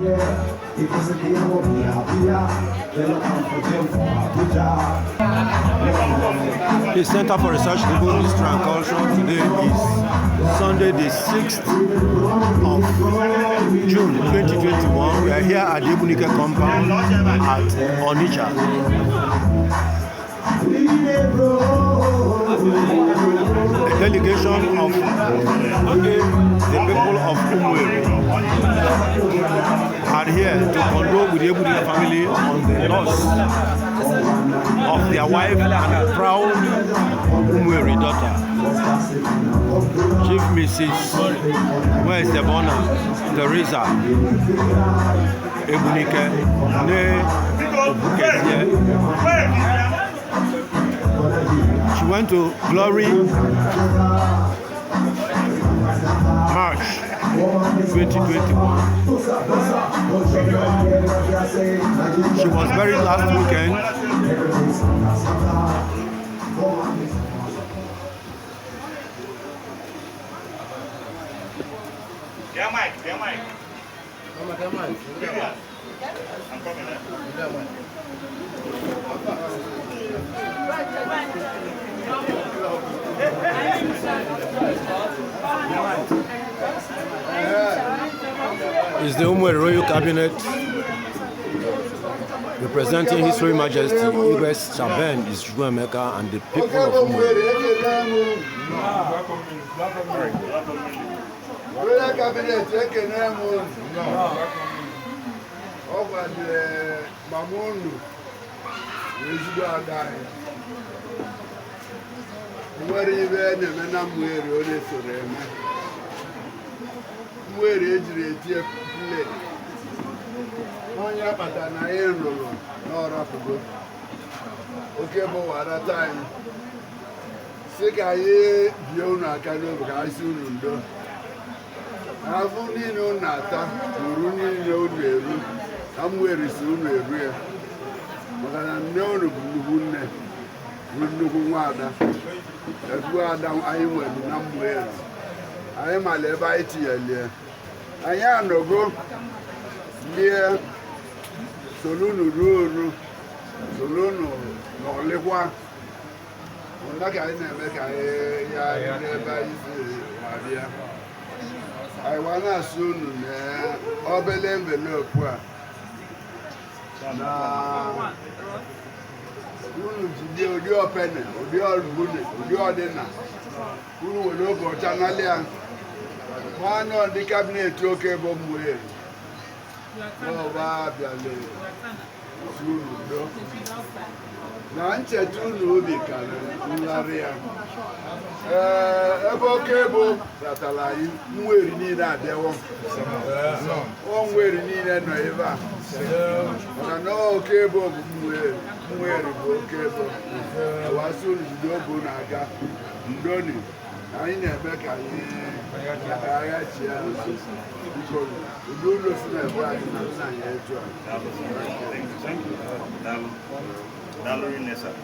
The Center for Research in Igbo History and Culture today is Sunday the 6th of June 2021. We are here at the EGBUNIKE compound at Onitsha. A delegation of the people of UMUERI are here to condole with the EGBUNIKE family on the loss of their wife and a proud UMUERI daughter, Chief Mrs. MOURN Teresa EGBUNIKE OBUKEZIE. She went to Glory March 2021. She was buried last weekend. Get mic. I'm coming. Is the UMUERI Royal Cabinet representing His Royal Majesty Igwe Chaben is Chukwuemeka and the people of UMUERI. Royal Cabinet MOURN ejiri etie play onye akpata na ihe nrụrụ n'ọrapụgo oke bụ wara time si ka anyị bie unu aka n'obi ka anyị si unu ndo afụ niile unu ata uru niile unu eru na MOURN si unu eru ya maka na nne unu bụ nnukwu nne bụ nnukwu nwaada ezigbo ada anyị nwere na MOURN anyị mara ebe anyị tinyelie anyị anọgo lie solunu ruo oru solunu n'ọlịkwa ụda ka anyị na-eme ka anyị ya ebe anyị si abịa anyị wa na-asụ unu na obele envelopu a na unu jide ụdị opene ụdị ọrụbune ụdị ọdịna unu nwere oge ọcha n'alịa nwanne ndị kabinet oke bụ MOURN n'ọba abịala unu do na ncheta unu obi karịrị nlarị ya ebe oke bụ ratara anyị MOURN niile abịawo MOURN niile nọ ebe a mana na oke bụ MOURN bụ oke bụ wasị unu jide oge na-aga ndoni anyị na-eme ka anyị agha chia biko udo ụlọ si na ebe anyị na nna anyị etu a.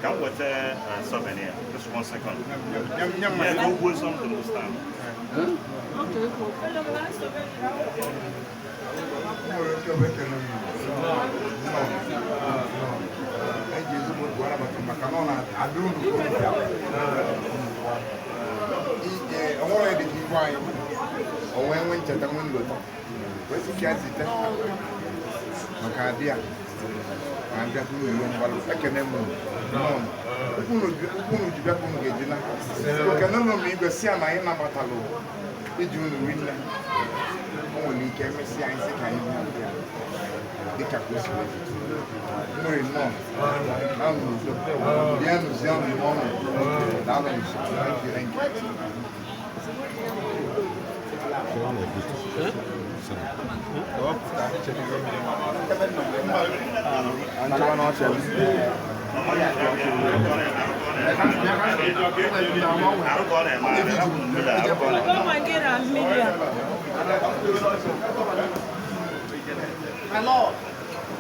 Can we take a souvenir? Just 1 second. Yeah, go hold something this time.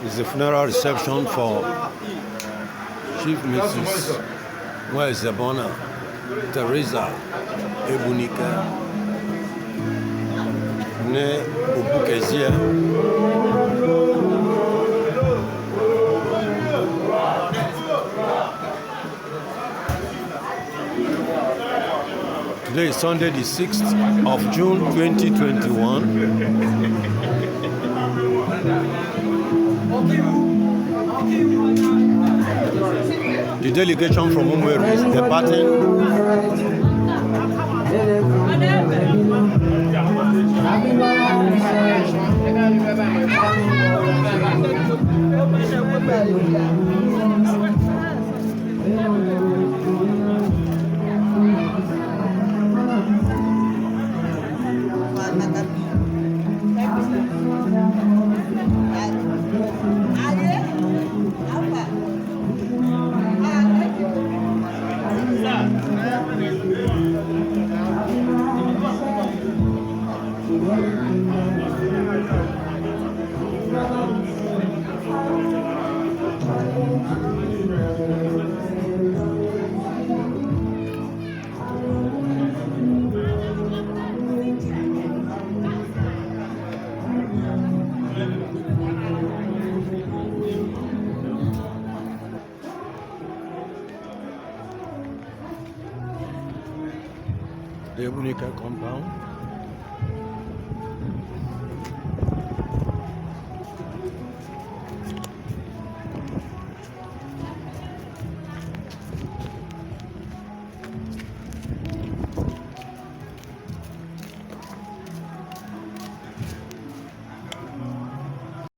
It's the funeral reception for Chief Mrs. MOURN Teresa EGBUNIKE OBUKEZIE is Sunday the 6th of June 2021. The delegation from UMUERI is departing. The EGBUNIKE compound.